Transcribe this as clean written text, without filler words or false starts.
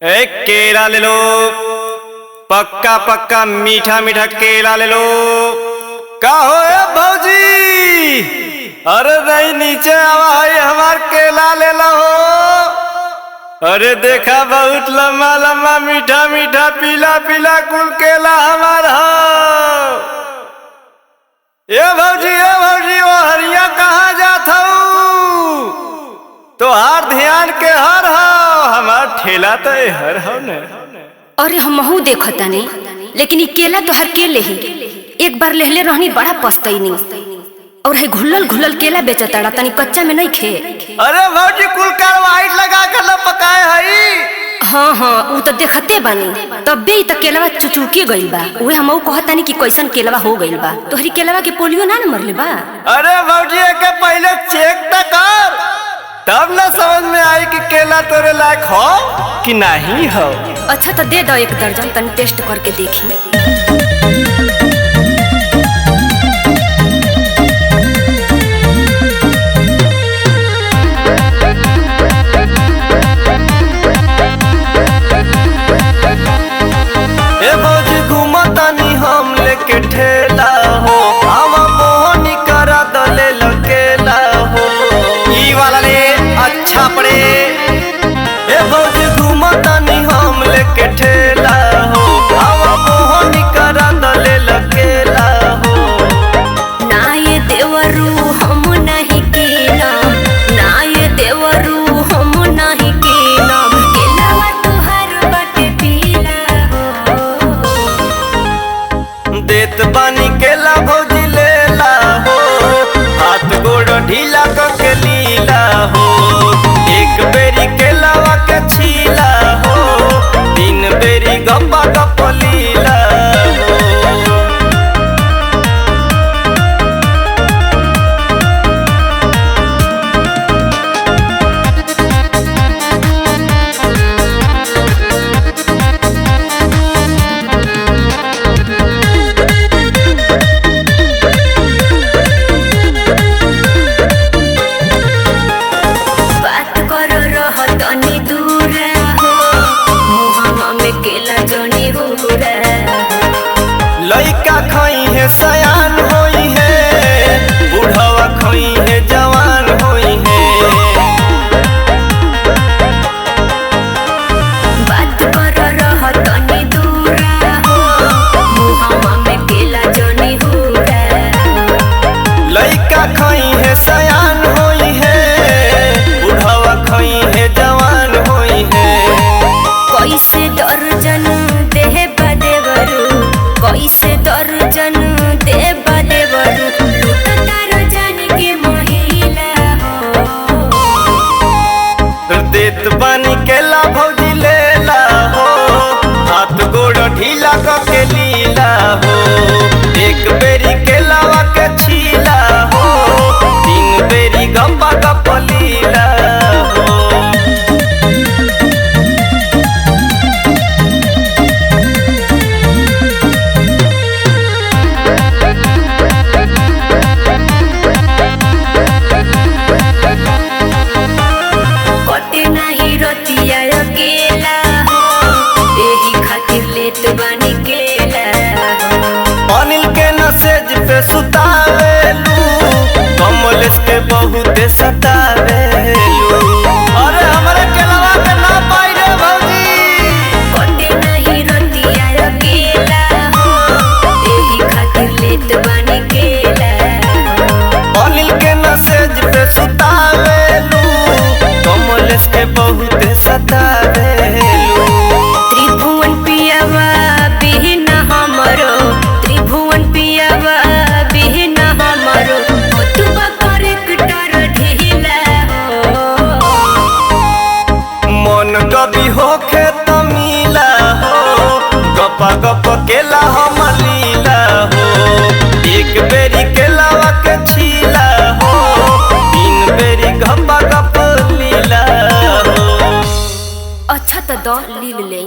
एक केला ले लो, पक्का पक्का मीठा मीठा केला ले लो। का हो भौजी? अरे नहीं नीचे आवा है, हमार केला ले लो। अरे देखा बहुत लम्बा लम्बा मीठा मीठा पीला पीला कुल केला हमारा। ये भौजी वो हरिया कहाँ जात हूँ? तो हार ध्यान के हर हो, हमार ठेला तो हर हो न। अरे हमहू देखतानी, लेकिन ये केला तो हर केले ही एक बार लेहले रहनी, बड़ा पछतैनी। और है घुलल घुलल केला बेचताड़ा, तनी कच्चा में नहीं खे। अरे भौजी कुल कार्बाइड लगा कर न पकाए हई। हाँ वो तो देखते बानी, तबे ही तो केलवा चुचुकी गइल बा। उहे हमहू कहतानी कि कैसन केलवा हो गइल बा। तोहरी केलवा के पोलियो ना न मरले बा? अरे भौजी के पहले चेक तो कर, तब न समझ में आई कि केला तोरे लायक हो कि नहीं हो। अच्छा तो दे दो एक दर्जन, तनी टेस्ट करके देखी। ए भौजी घूमतानी हम लेके ठेला हो, आवा मोहनी करा दले लकेला हो। ई वाला ले अच्छा पड़े। ए भौजी घूमतानी हम लेके ठेला हो, आवा मोहनी करा दले लकेला हो। ना ये देवरू हम नहीं कीना, ना ये देवरू हम नहीं कीना, केलावा तोहर बाटे पीला हो। देत बानी केला भौजी लेला हो, हाथ गोड़ ढीला करके लीला हो। एक बेरी केलावा के छीला हो, तीन बेरी गप्पा गप लीला हो। बात करो रह तनी दूर हो, मुहम्मा में केला जनी हुरा। लइका खई है सयान होई है, बुढ़वा खई है जवान होई है। बात करो रह तनी दूर हो, मुहम्मा में केला जनी हुरा। लइका खई है सयान होई है, बुढ़वा खई है जवान होई है। कैसे दर्जन देह बदेवरू, कैसे दर्जन दे बदेवरू, लूटता रजन के महिला हो। देत बानी केला भौजी लेला हो, हाथ गोड़ ढीला करके लीला हो। एक बेरी केलावा के छीला हो, तीन बेरी गप्पा गप लीला हो। कटे नाही रतिया अकेला हो, एही खातिर लेत बानी केला हो। अनिल के नसेज पे सुतावेलू, कमलेश के बहुते सतावेलू। अरे हमरे केलवा के ना पाई रे भौजी। कटे नाही रतिया अकेला हो, एही खातिर लेत बानी केला हो। अनिल के नसेज पे सुतावेलू, कमलेश के बहुते सतावेलू। त्रिभुवन पियावा बिहीन हमरो, त्रिभुवन पियावा बिहीन हमरो, तुबा करे कटर ढीला हो। मन कभी होखे त मिला हो, गपा गप केला हम लीला हो। एक बेरी केलावा के छीला हो, तीन बेरी गपा गप लीला हो। अच्छा तो दो लील ले।